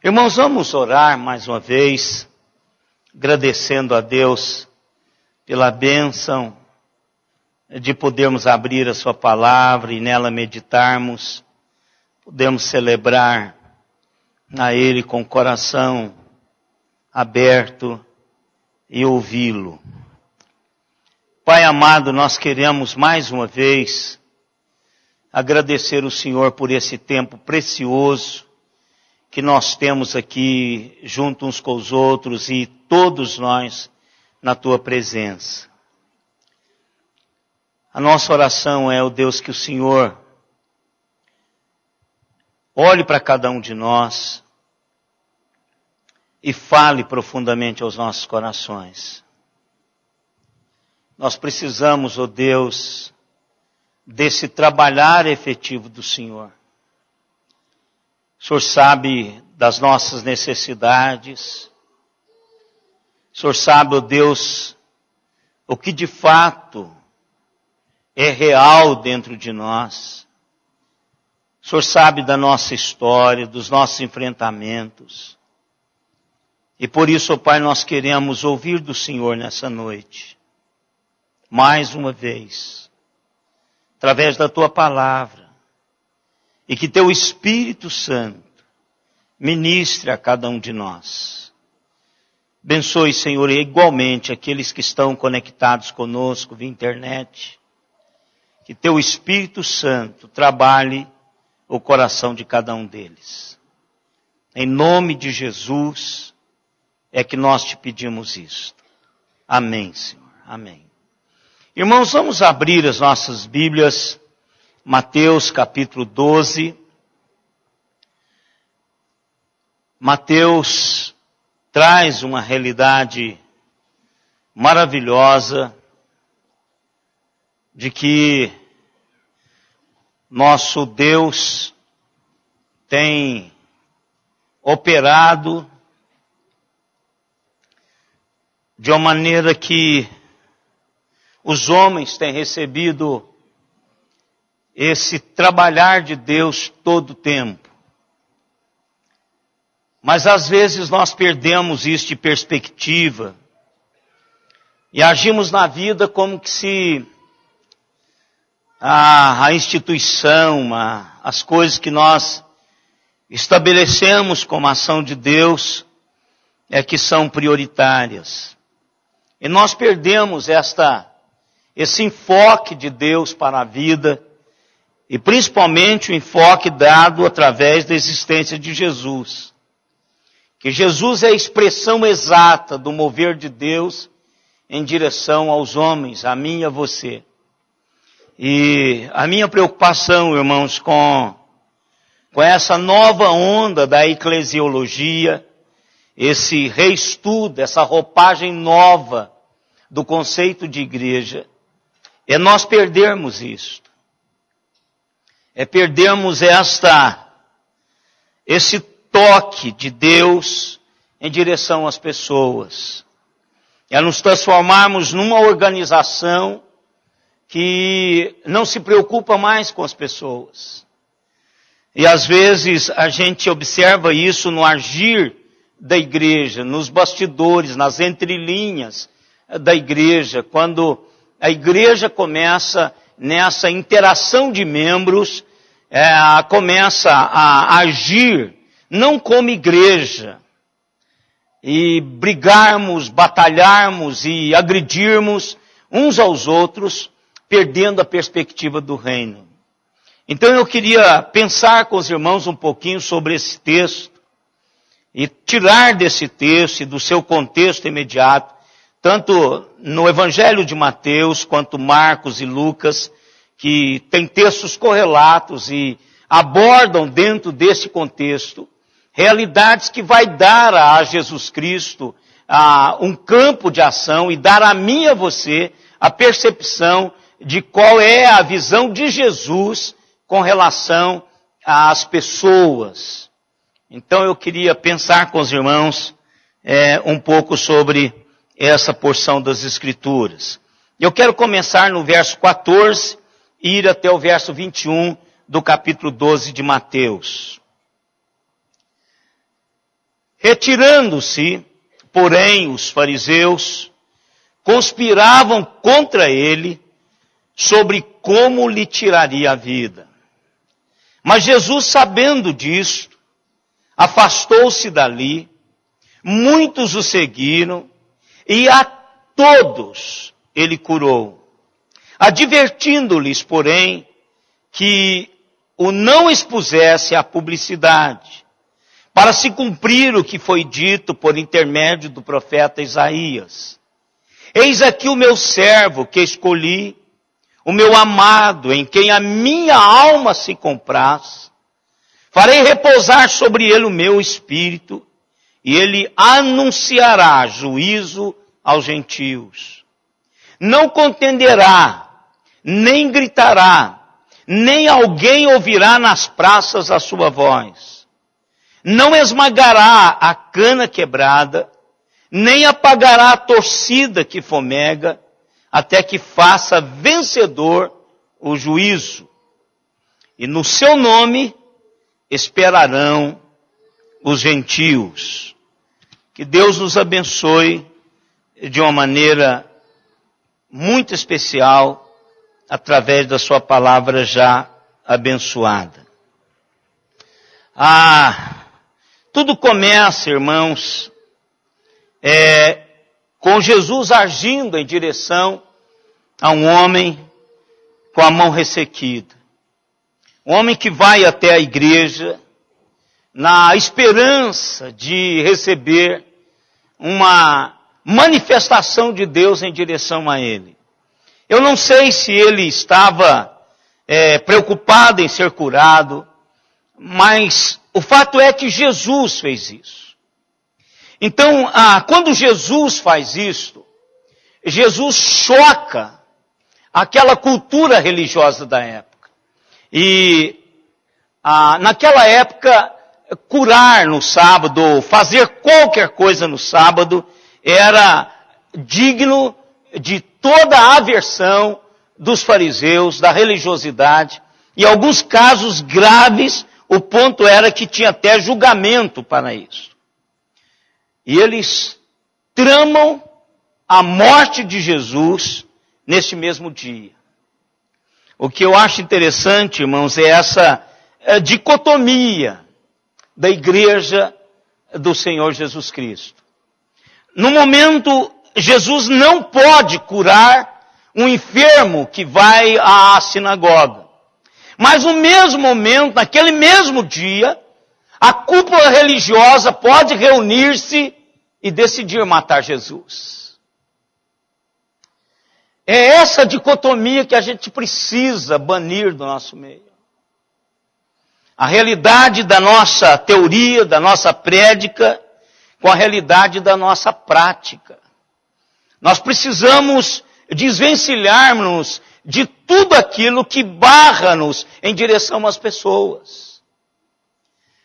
Irmãos, vamos orar mais uma vez, agradecendo a Deus pela bênção de podermos abrir a sua palavra e nela meditarmos, podemos celebrar a Ele com o coração aberto e ouvi-lo. Pai amado, nós queremos mais uma vez agradecer o Senhor por esse tempo precioso que nós temos aqui junto uns com os outros e todos nós na Tua presença. A nossa oração é, ó Deus, que o Senhor olhe para cada um de nós e fale profundamente aos nossos corações. Nós precisamos, ó Deus, desse trabalhar efetivo do Senhor. O Senhor sabe das nossas necessidades. O Senhor sabe, ó Deus, o que de fato é real dentro de nós. O Senhor sabe da nossa história, dos nossos enfrentamentos. E por isso, ó Pai, nós queremos ouvir do Senhor nessa noite. Mais uma vez. Através da Tua palavra. E que Teu Espírito Santo ministre a cada um de nós. Abençoe, Senhor, igualmente aqueles que estão conectados conosco via internet. Que Teu Espírito Santo trabalhe o coração de cada um deles. Em nome de Jesus é que nós te pedimos isto. Amém, Senhor. Amém. Irmãos, vamos abrir as nossas Bíblias, Mateus capítulo 12. Mateus traz uma realidade maravilhosa de que nosso Deus tem operado de uma maneira que os homens têm recebido esse trabalhar de Deus todo o tempo. Mas às vezes nós perdemos isso de perspectiva e agimos na vida como que se a instituição, as coisas que nós estabelecemos como ação de Deus é que são prioritárias. E nós perdemos esse enfoque de Deus para a vida e principalmente o enfoque dado através da existência de Jesus. Que Jesus é a expressão exata do mover de Deus em direção aos homens, a mim e a você. E a minha preocupação, irmãos, com essa nova onda da eclesiologia, esse reestudo, essa roupagem nova do conceito de igreja, é nós perdermos isto. É perdermos esse toque de Deus em direção às pessoas. É nos transformarmos numa organização que não se preocupa mais com as pessoas. E às vezes a gente observa isso no agir da igreja, nos bastidores, nas entrelinhas da igreja, quando a igreja começa nessa interação de membros, começa a agir não como igreja, e brigarmos, batalharmos e agredirmos uns aos outros, perdendo a perspectiva do reino. Então eu queria pensar com os irmãos um pouquinho sobre esse texto, e tirar desse texto e do seu contexto imediato, tanto no Evangelho de Mateus, quanto Marcos e Lucas, que tem textos correlatos e abordam dentro desse contexto realidades que vai dar a Jesus Cristo um campo de ação e dar a mim e a você a percepção de qual é a visão de Jesus com relação às pessoas. Então eu queria pensar com os irmãos um pouco sobre essa porção das Escrituras. Eu quero começar no verso 14 e ir até o verso 21 do capítulo 12 de Mateus. Retirando-se, porém, os fariseus conspiravam contra ele sobre como lhe tiraria a vida. Mas Jesus, sabendo disto, afastou-se dali, muitos o seguiram, e a todos ele curou, advertindo-lhes, porém, que o não expusesse à publicidade, para se cumprir o que foi dito por intermédio do profeta Isaías. Eis aqui o meu servo que escolhi, o meu amado, em quem a minha alma se compraz. Farei repousar sobre ele o meu espírito, e ele anunciará juízo aos gentios. Não contenderá, nem gritará, nem alguém ouvirá nas praças a sua voz. Não esmagará a cana quebrada, nem apagará a torcida que fomega, até que faça vencedor o juízo. E no seu nome esperarão os gentios. Que Deus nos abençoe de uma maneira muito especial, através da sua palavra já abençoada. Tudo começa, irmãos, com Jesus agindo em direção a um homem com a mão ressequida. Um homem que vai até a igreja na esperança de receber uma manifestação de Deus em direção a ele. Eu não sei se ele estava preocupado em ser curado, mas o fato é que Jesus fez isso. Então, quando Jesus faz isto, Jesus choca aquela cultura religiosa da época. E naquela época, curar no sábado, fazer qualquer coisa no sábado, era digno de toda a aversão dos fariseus, da religiosidade. Em alguns casos graves, o ponto era que tinha até julgamento para isso. E eles tramam a morte de Jesus neste mesmo dia. O que eu acho interessante, irmãos, é essa dicotomia da igreja do Senhor Jesus Cristo. No momento, Jesus não pode curar um enfermo que vai à sinagoga. Mas no mesmo momento, naquele mesmo dia, a cúpula religiosa pode reunir-se e decidir matar Jesus. É essa dicotomia que a gente precisa banir do nosso meio. A realidade da nossa teoria, da nossa prédica, com a realidade da nossa prática. Nós precisamos desvencilhar-nos de tudo aquilo que barra-nos em direção às pessoas.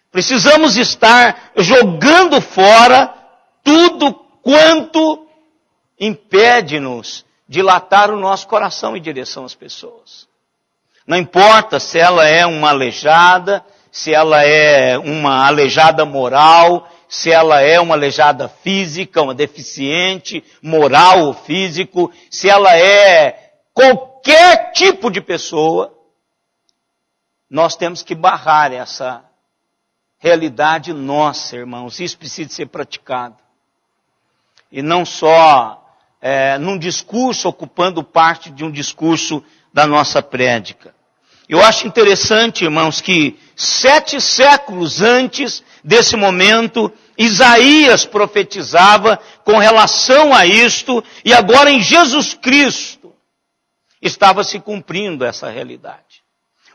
Precisamos estar jogando fora tudo quanto impede-nos dilatar o nosso coração em direção às pessoas. Não importa se ela é uma aleijada, se ela é uma aleijada moral, se ela é uma aleijada física, uma deficiente, moral ou físico, se ela é qualquer tipo de pessoa, nós temos que barrar essa realidade nossa, irmãos. Isso precisa ser praticado. E não só num discurso, ocupando parte de um discurso da nossa prédica. Eu acho interessante, irmãos, que 7 séculos antes desse momento, Isaías profetizava com relação a isto, e agora em Jesus Cristo estava se cumprindo essa realidade.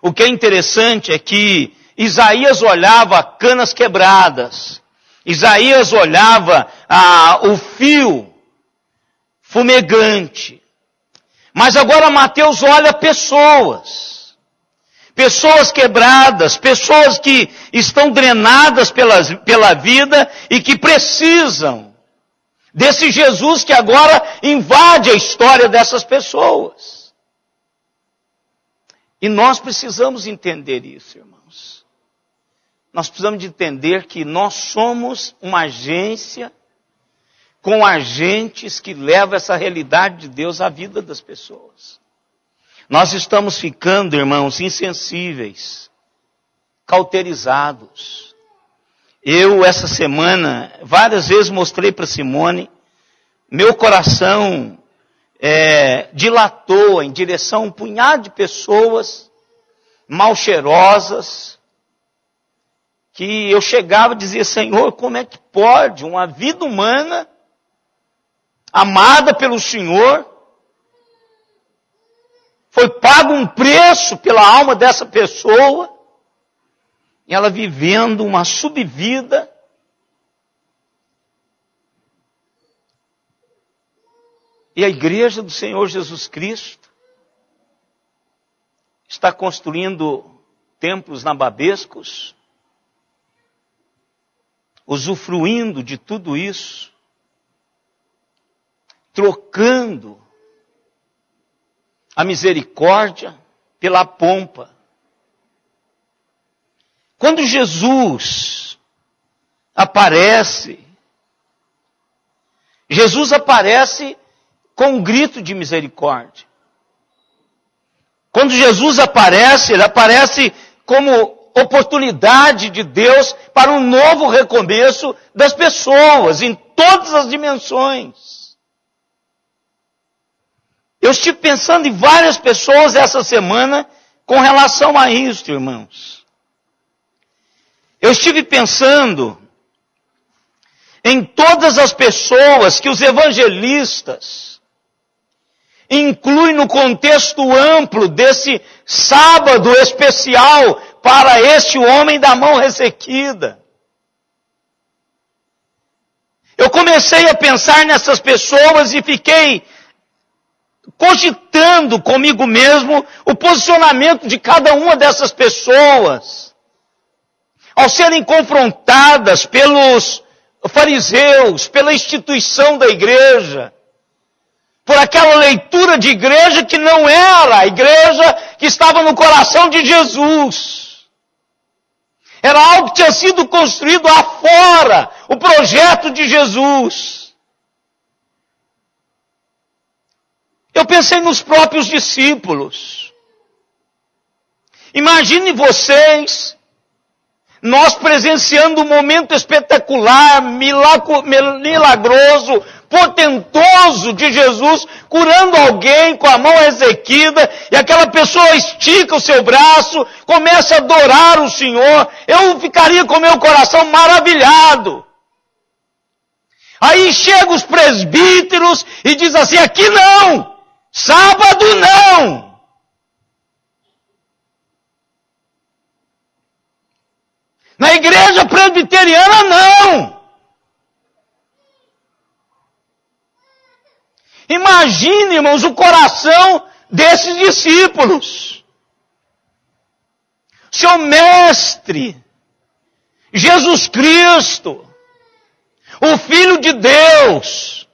O que é interessante é que Isaías olhava canas quebradas, Isaías olhava o fio fumegante, mas agora Mateus olha pessoas quebradas, pessoas que estão drenadas pela vida e que precisam desse Jesus que agora invade a história dessas pessoas. E nós precisamos entender isso, irmãos. nós precisamos de entender que nós somos uma agência com agentes que levam essa realidade de Deus à vida das pessoas. Nós estamos ficando, irmãos, insensíveis, cauterizados. Eu, essa semana, várias vezes mostrei para Simone, meu coração dilatou em direção a um punhado de pessoas mal cheirosas, que eu chegava e dizia, Senhor, como é que pode uma vida humana, amada pelo Senhor, foi pago um preço pela alma dessa pessoa, e ela vivendo uma subvida, e a igreja do Senhor Jesus Cristo está construindo templos nababescos, usufruindo de tudo isso, trocando a misericórdia pela pompa. Quando Jesus aparece com um grito de misericórdia. Quando Jesus aparece, ele aparece como oportunidade de Deus para um novo recomeço das pessoas, em todas as dimensões. Eu estive pensando em várias pessoas essa semana com relação a isso, irmãos. Eu estive pensando em todas as pessoas que os evangelistas incluem no contexto amplo desse sábado especial para este homem da mão ressequida. Eu comecei a pensar nessas pessoas e fiquei cogitando comigo mesmo o posicionamento de cada uma dessas pessoas, ao serem confrontadas pelos fariseus, pela instituição da igreja, por aquela leitura de igreja que não era a igreja que estava no coração de Jesus. Era algo que tinha sido construído afora, o projeto de Jesus. Eu pensei nos próprios discípulos. Imagine vocês, nós presenciando um momento espetacular, milagroso, potentoso de Jesus, curando alguém com a mão ressequida, e aquela pessoa estica o seu braço, começa a adorar o Senhor. Eu ficaria com meu coração maravilhado. Aí chegam os presbíteros e diz assim, aqui não! Sábado não! Na igreja presbiteriana não! Imagine, irmãos, o coração desses discípulos. Seu mestre, Jesus Cristo, o Filho de Deus,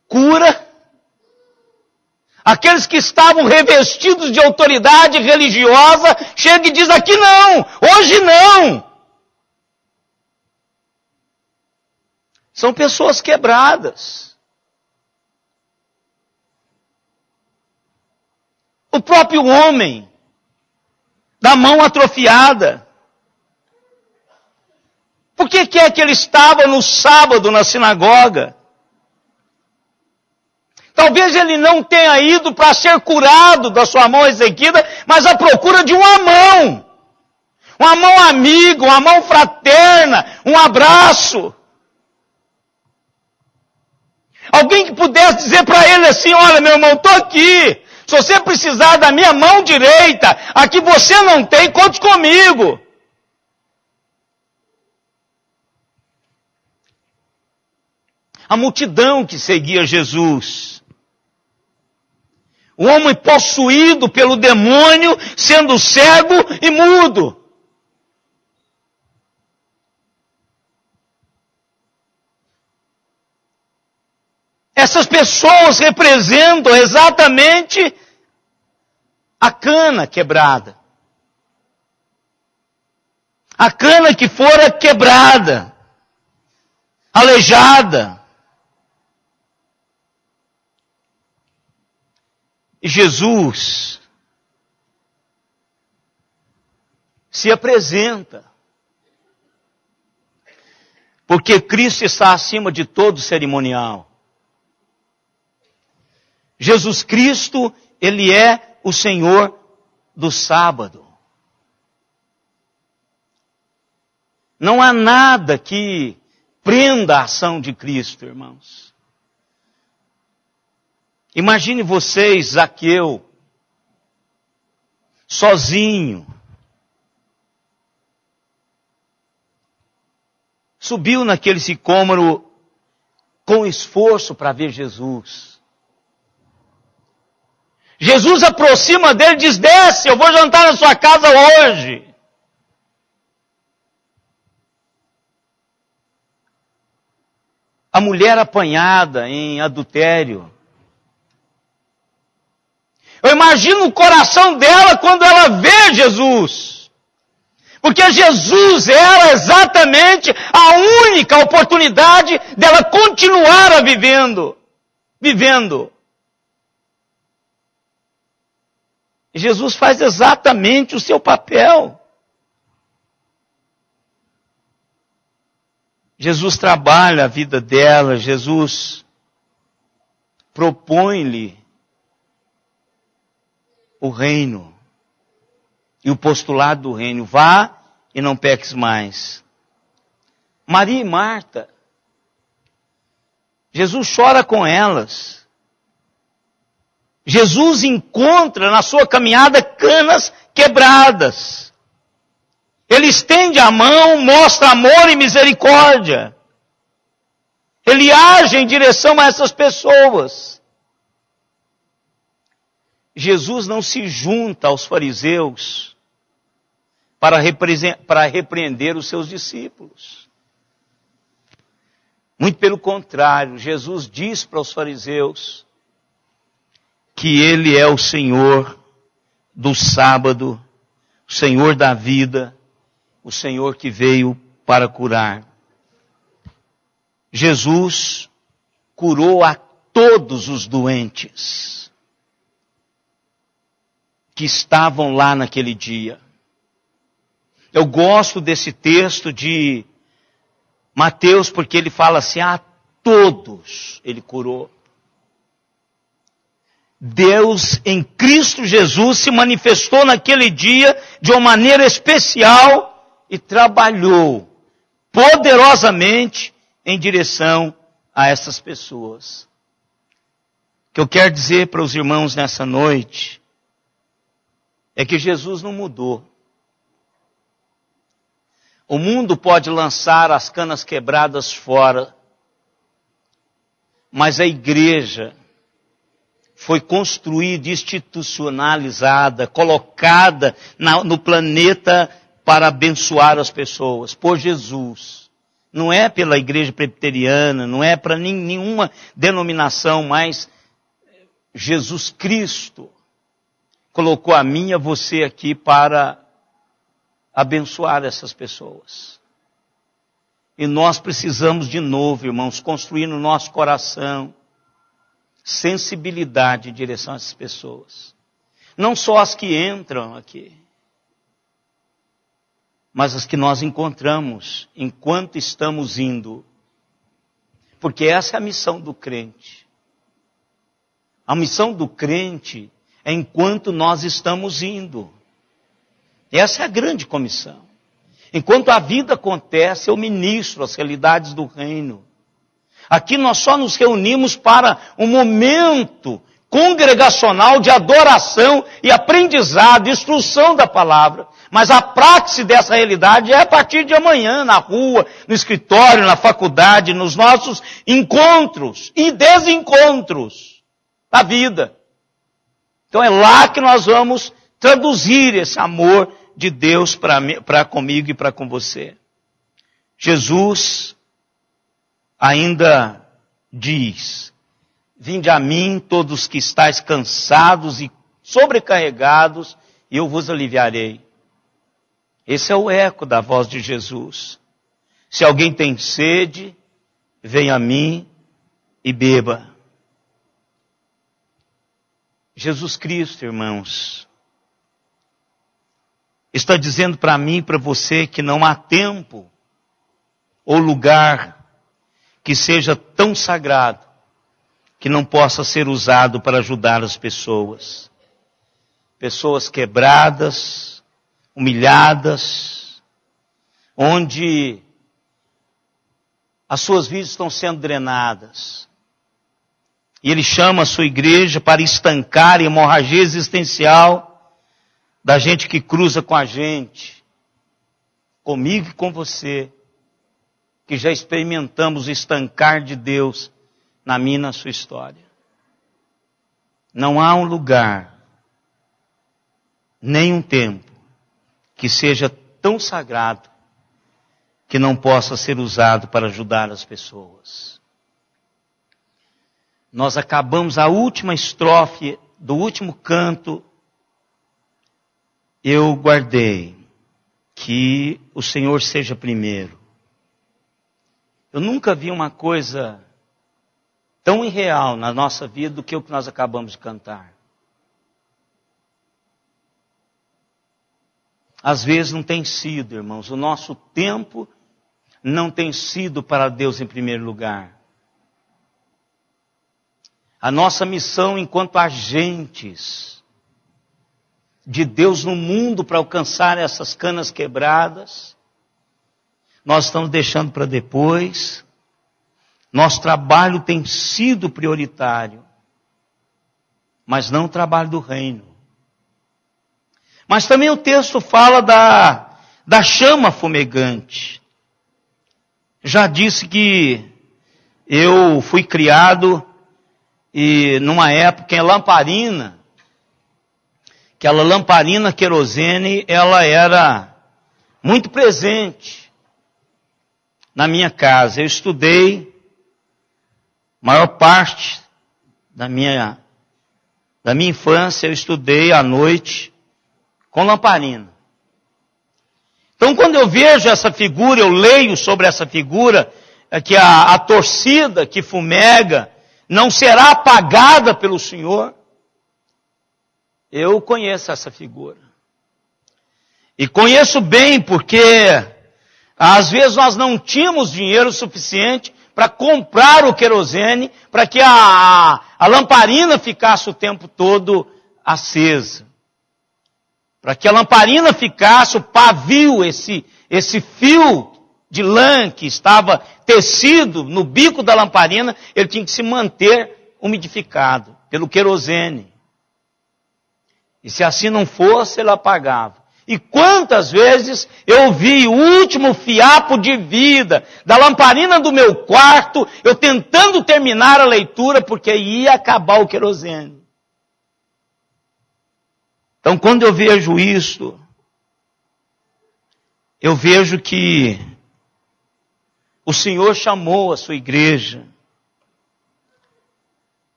cura aqueles que estavam revestidos de autoridade religiosa, chega e diz, aqui não, hoje não. São pessoas quebradas. O próprio homem, da mão atrofiada. Por que é que ele estava no sábado na sinagoga? Talvez ele não tenha ido para ser curado da sua mão ressequida, mas à procura de uma mão amiga, uma mão fraterna, um abraço. Alguém que pudesse dizer para ele assim, olha meu irmão, estou aqui, se você precisar da minha mão direita, a que você não tem, conte comigo. A multidão que seguia Jesus. O homem possuído pelo demônio, sendo cego e mudo. Essas pessoas representam exatamente a cana quebrada. A cana que fora quebrada, aleijada. E Jesus se apresenta. Porque Cristo está acima de todo cerimonial. Jesus Cristo, Ele é o Senhor do sábado. Não há nada que prenda a ação de Cristo, irmãos. Imagine vocês, Zaqueu, sozinho. Subiu naquele sicômoro com esforço para ver Jesus. Jesus aproxima dele e diz, desce, eu vou jantar na sua casa hoje. A mulher apanhada em adultério. Eu imagino o coração dela quando ela vê Jesus. Porque Jesus era exatamente a única oportunidade dela continuar a vivendo. Jesus faz exatamente o seu papel. Jesus trabalha a vida dela, Jesus propõe-lhe o reino e o postulado do reino. Vá e não peques mais. Maria e Marta, Jesus chora com elas. Jesus encontra na sua caminhada canas quebradas. Ele estende a mão, mostra amor e misericórdia. Ele age em direção a essas pessoas. Jesus não se junta aos fariseus para repreender os seus discípulos. Muito pelo contrário, Jesus diz para os fariseus que Ele é o Senhor do sábado, o Senhor da vida, o Senhor que veio para curar. Jesus curou a todos os doentes que estavam lá naquele dia. Eu gosto desse texto de Mateus porque ele fala assim, a todos ele curou. Deus em Cristo Jesus se manifestou naquele dia de uma maneira especial e trabalhou poderosamente em direção a essas pessoas. O que eu quero dizer para os irmãos nessa noite é que Jesus não mudou. O mundo pode lançar as canas quebradas fora, mas a igreja foi construída, institucionalizada, colocada no planeta para abençoar as pessoas, por Jesus. Não é pela igreja presbiteriana, não é para nenhuma denominação, mas Jesus Cristo colocou a mim e a você aqui para abençoar essas pessoas. E nós precisamos de novo, irmãos, construir no nosso coração sensibilidade em direção a essas pessoas. Não só as que entram aqui, mas as que nós encontramos enquanto estamos indo. Porque essa é a missão do crente. A missão do crente é enquanto nós estamos indo. Essa é a grande comissão. Enquanto a vida acontece, eu ministro as realidades do reino. Aqui nós só nos reunimos para um momento congregacional de adoração e aprendizado, instrução da palavra. Mas a prática dessa realidade é a partir de amanhã, na rua, no escritório, na faculdade, nos nossos encontros e desencontros da vida. Então é lá que nós vamos traduzir esse amor de Deus para comigo e para com você. Jesus ainda diz, vinde a mim todos que estáis cansados e sobrecarregados, e eu vos aliviarei. Esse é o eco da voz de Jesus. Se alguém tem sede, venha a mim e beba. Jesus Cristo, irmãos, está dizendo para mim e para você que não há tempo ou lugar que seja tão sagrado que não possa ser usado para ajudar as pessoas. Pessoas quebradas, humilhadas, onde as suas vidas estão sendo drenadas. E Ele chama a sua igreja para estancar a hemorragia existencial da gente que cruza com a gente, comigo e com você, que já experimentamos o estancar de Deus na minha e na sua história. Não há um lugar, nem um tempo, que seja tão sagrado que não possa ser usado para ajudar as pessoas. Nós acabamos a última estrofe do último canto. Eu guardei que o Senhor seja primeiro. Eu nunca vi uma coisa tão irreal na nossa vida do que o que nós acabamos de cantar. Às vezes não tem sido, irmãos, o nosso tempo não tem sido para Deus em primeiro lugar. A nossa missão enquanto agentes de Deus no mundo para alcançar essas canas quebradas, nós estamos deixando para depois. Nosso trabalho tem sido prioritário, mas não o trabalho do reino. Mas também o texto fala da chama fumegante. Já disse que eu fui criado e numa época em lamparina, aquela lamparina querosene, ela era muito presente na minha casa. Eu estudei maior parte da minha infância, eu estudei à noite com lamparina. Então, quando eu vejo essa figura, eu leio sobre essa figura, que a torcida que fumega não será apagada pelo Senhor. Eu conheço essa figura. E conheço bem porque, às vezes, nós não tínhamos dinheiro suficiente para comprar o querosene, para que a lamparina ficasse o tempo todo acesa. Para que a lamparina ficasse, o pavio, esse fio de lã que estava tecido no bico da lamparina, ele tinha que se manter umidificado pelo querosene. E se assim não fosse, ele apagava. E quantas vezes eu vi o último fiapo de vida da lamparina do meu quarto, eu tentando terminar a leitura porque ia acabar o querosene. Então, quando eu vejo isso, eu vejo que o Senhor chamou a sua igreja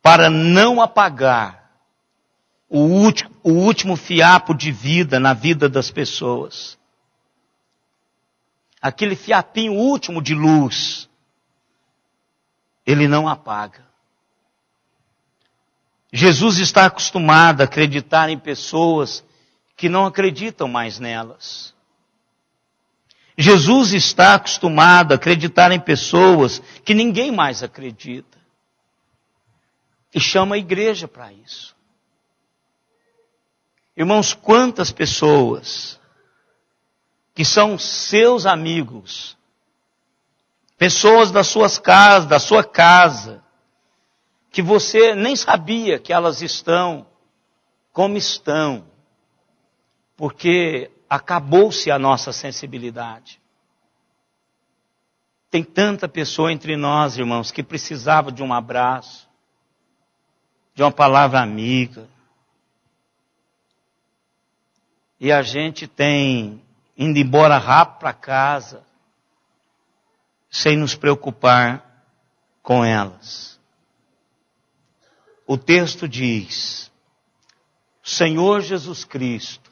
para não apagar o último fiapo de vida na vida das pessoas. Aquele fiapinho último de luz, ele não apaga. Jesus está acostumado a acreditar em pessoas que não acreditam mais nelas. Jesus está acostumado a acreditar em pessoas que ninguém mais acredita. E chama a igreja para isso. Irmãos, quantas pessoas que são seus amigos, pessoas das suas casas, da sua casa, que você nem sabia que elas estão como estão, porque acabou-se a nossa sensibilidade. Tem tanta pessoa entre nós, irmãos, que precisava de um abraço, de uma palavra amiga. E a gente tem indo embora rápido para casa, sem nos preocupar com elas. O texto diz, Senhor Jesus Cristo,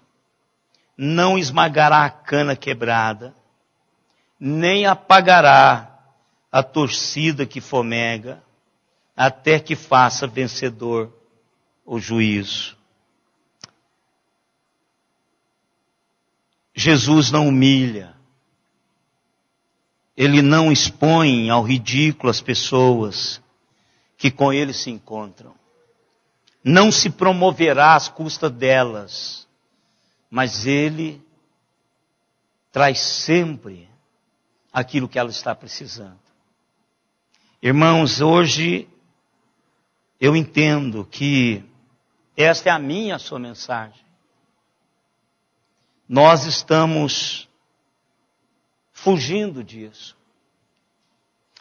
não esmagará a cana quebrada, nem apagará a torcida que fomega, até que faça vencedor o juízo. Jesus não humilha. Ele não expõe ao ridículo as pessoas que com ele se encontram. Não se promoverá às custas delas, mas ele traz sempre aquilo que ela está precisando. Irmãos, hoje eu entendo que esta é a minha, a sua mensagem. Nós estamos fugindo disso.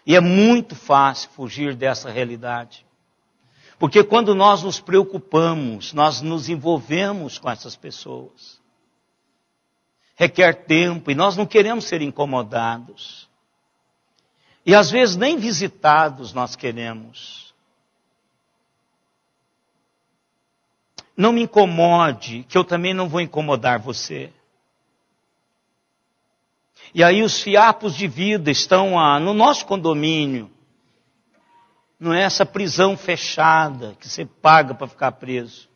E é muito fácil fugir dessa realidade. Porque quando nós nos preocupamos, nós nos envolvemos com essas pessoas. Requer tempo e nós não queremos ser incomodados. E às vezes nem visitados nós queremos. Não me incomode, que eu também não vou incomodar você. E aí os fiapos de vida estão no nosso condomínio. Não é essa prisão fechada que você paga para ficar preso.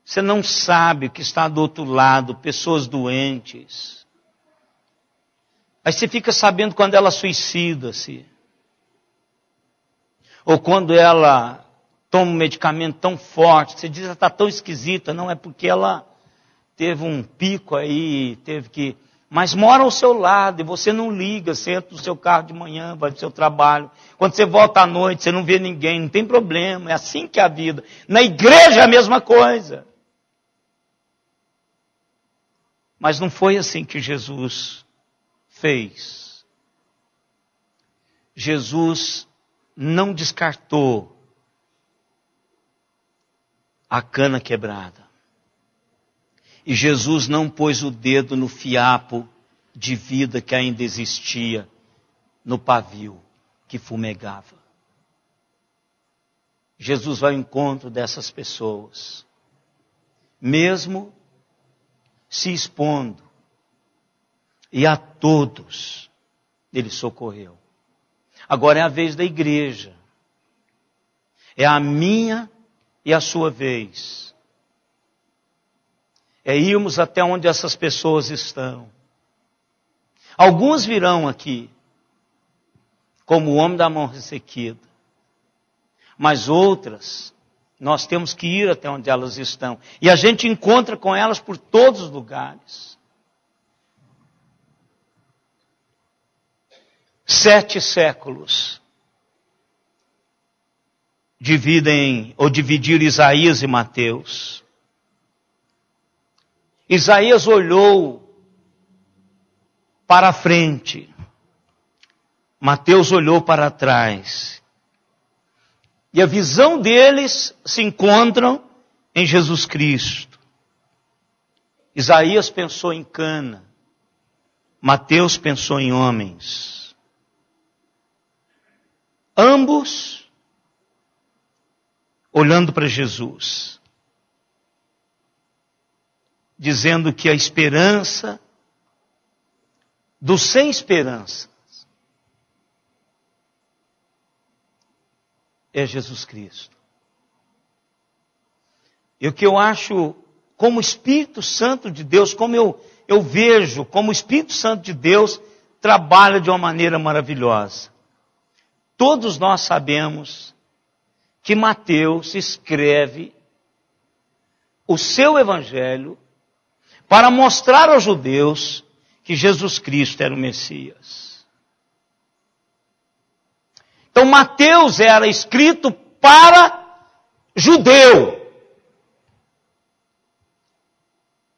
Você não sabe o que está do outro lado, pessoas doentes. Aí você fica sabendo quando ela suicida-se. Ou quando ela toma um medicamento tão forte, você diz, ela está tão esquisita. Não, é porque ela teve um pico aí, teve que... Mas mora ao seu lado e você não liga, você entra no seu carro de manhã, vai para o seu trabalho. Quando você volta à noite, você não vê ninguém, não tem problema, é assim que é a vida. Na igreja é a mesma coisa. Mas não foi assim que Jesus fez. Jesus não descartou a cana quebrada. E Jesus não pôs o dedo no fiapo de vida que ainda existia no pavio que fumegava. Jesus vai ao encontro dessas pessoas, mesmo se expondo, e a todos ele socorreu. Agora é a vez da igreja. É a minha e a sua vez. É irmos até onde essas pessoas estão. Alguns virão aqui, como o homem da mão ressequida. Mas outras, nós temos que ir até onde elas estão. E a gente encontra com elas por todos os lugares. 7 séculos dividiram Isaías e Mateus. Isaías olhou para a frente, Mateus olhou para trás. E a visão deles se encontram em Jesus Cristo. Isaías pensou em cana, Mateus pensou em homens. Ambos olhando para Jesus. Dizendo que a esperança dos sem esperança é Jesus Cristo. E o que eu acho, como Espírito Santo de Deus, como eu vejo, como o Espírito Santo de Deus trabalha de uma maneira maravilhosa. Todos nós sabemos que Mateus escreve o seu evangelho para mostrar aos judeus que Jesus Cristo era o Messias. Então Mateus era escrito para judeu.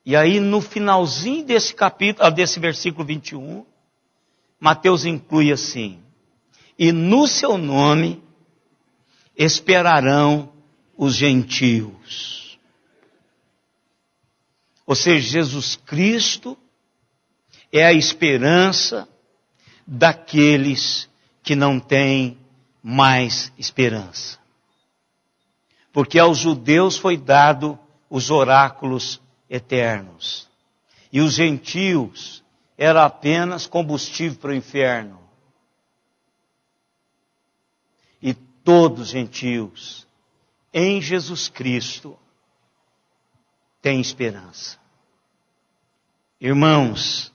E aí no finalzinho desse capítulo, desse versículo 21, Mateus inclui assim: e no seu nome esperarão os gentios. Ou seja, Jesus Cristo é a esperança daqueles que não têm mais esperança. Porque aos judeus foi dado os oráculos eternos. E os gentios era apenas combustível para o inferno. E todos os gentios, em Jesus Cristo, têm esperança. Irmãos,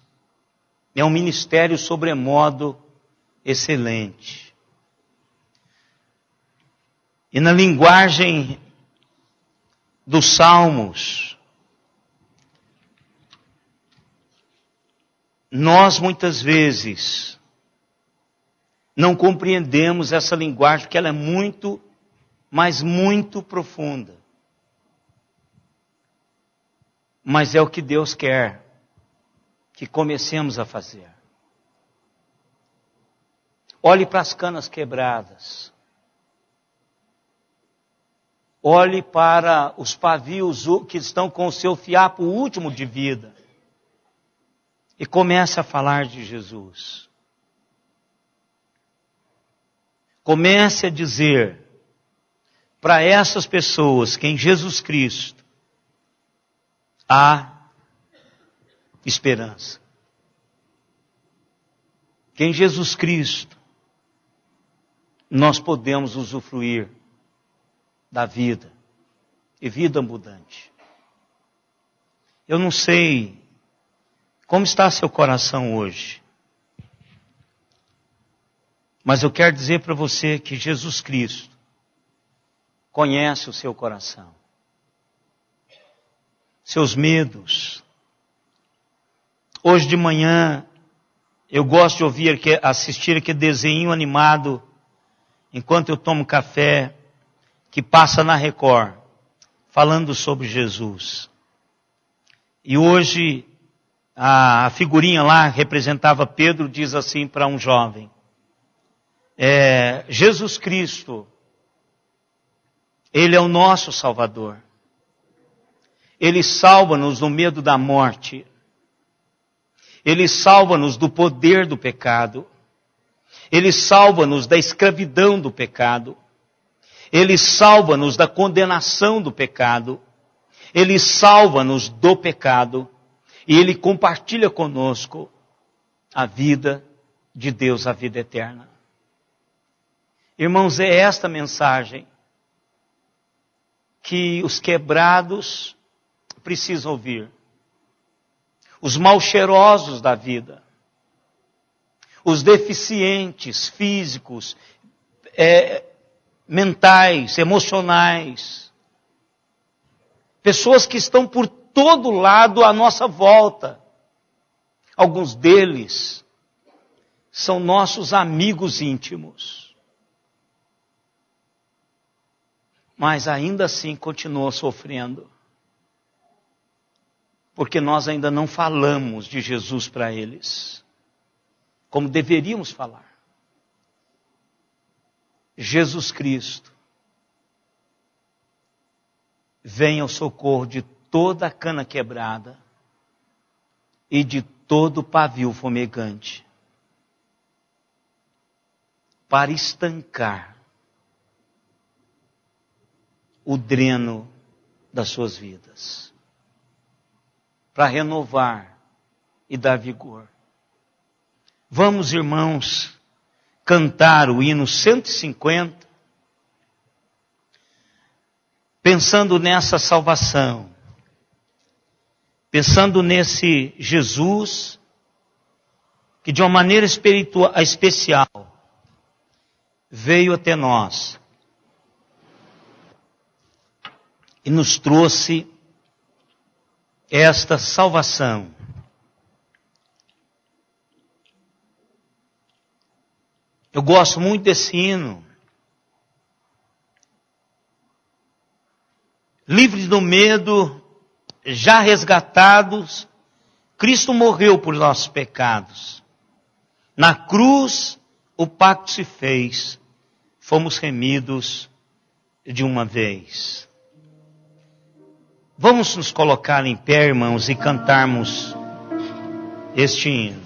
é um ministério sobremodo excelente. E na linguagem dos Salmos, nós muitas vezes não compreendemos essa linguagem, porque ela é muito, mas muito profunda. Mas é o que Deus quer que comecemos a fazer. Olhe para as canas quebradas. Olhe para os pavios que estão com o seu fiapo último de vida. E comece a falar de Jesus. Comece a dizer para essas pessoas que em Jesus Cristo há esperança. Que em Jesus Cristo nós podemos usufruir da vida e vida abundante. Eu não sei como está seu coração hoje, mas eu quero dizer para você que Jesus Cristo conhece o seu coração, seus medos. Hoje de manhã eu gosto de ouvir, assistir aquele desenho animado enquanto eu tomo café, que passa na Record, falando sobre Jesus. E hoje a figurinha lá representava Pedro, diz assim para um jovem: Jesus Cristo, Ele é o nosso Salvador. Ele salva-nos do medo da morte. Ele salva-nos do poder do pecado. Ele salva-nos da escravidão do pecado. Ele salva-nos da condenação do pecado. Ele salva-nos do pecado. E Ele compartilha conosco a vida de Deus, a vida eterna. Irmãos, é esta mensagem que os quebrados precisam ouvir. Os mal cheirosos da vida. Os deficientes físicos, mentais, emocionais. Pessoas que estão por todo lado à nossa volta. Alguns deles são nossos amigos íntimos. Mas ainda assim continuam sofrendo. Porque nós ainda não falamos de Jesus para eles, como deveríamos falar. Jesus Cristo vem ao socorro de toda a cana quebrada e de todo o pavio fumegante, para estancar o dreno das suas vidas, para renovar e dar vigor. Vamos, irmãos, cantar o hino 150, pensando nessa salvação, pensando nesse Jesus que de uma maneira especial veio até nós e nos trouxe esta salvação. Eu gosto muito desse hino. Livres do medo, já resgatados, Cristo morreu por nossos pecados. Na cruz, o pacto se fez. Fomos remidos de uma vez. Vamos nos colocar em pé, irmãos, e cantarmos este hino.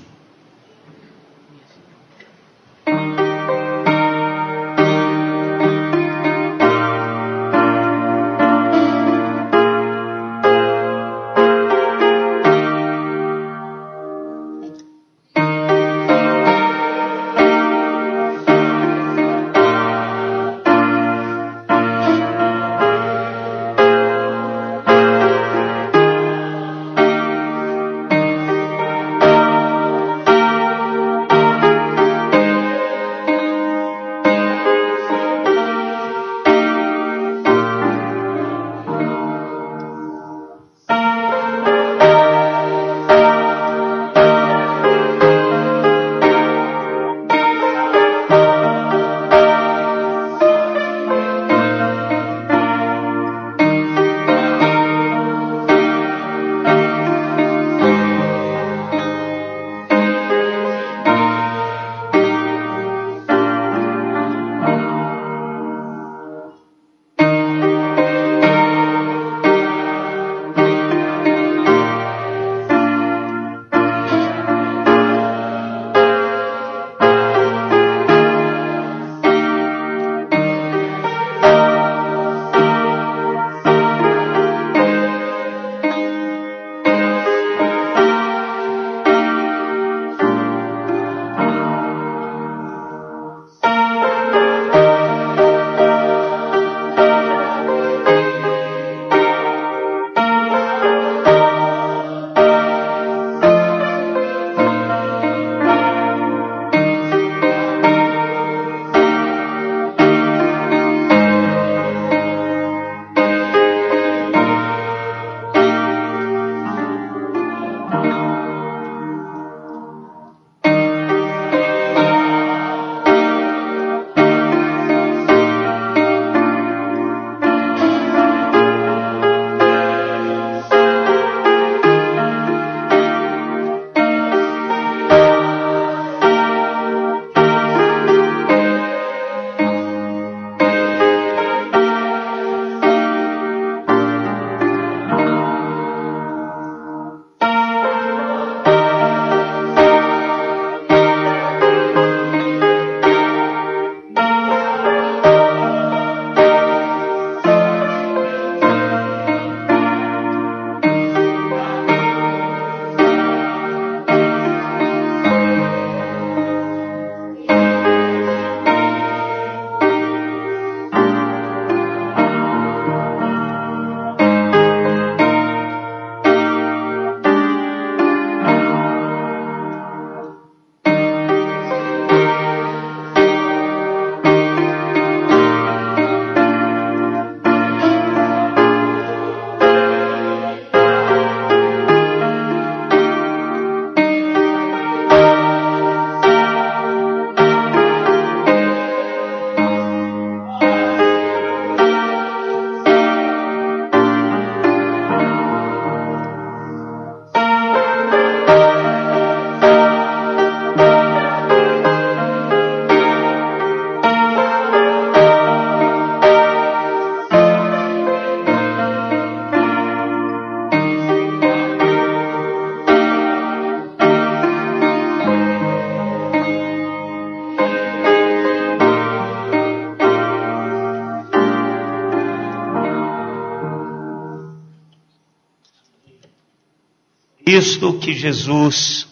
Isto que Jesus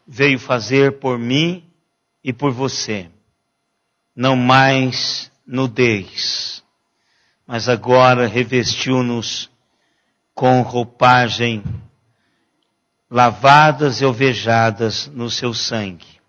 veio fazer por mim e por você. Não mais nudez, mas agora revestiu-nos com roupagem lavadas e alvejadas no seu sangue.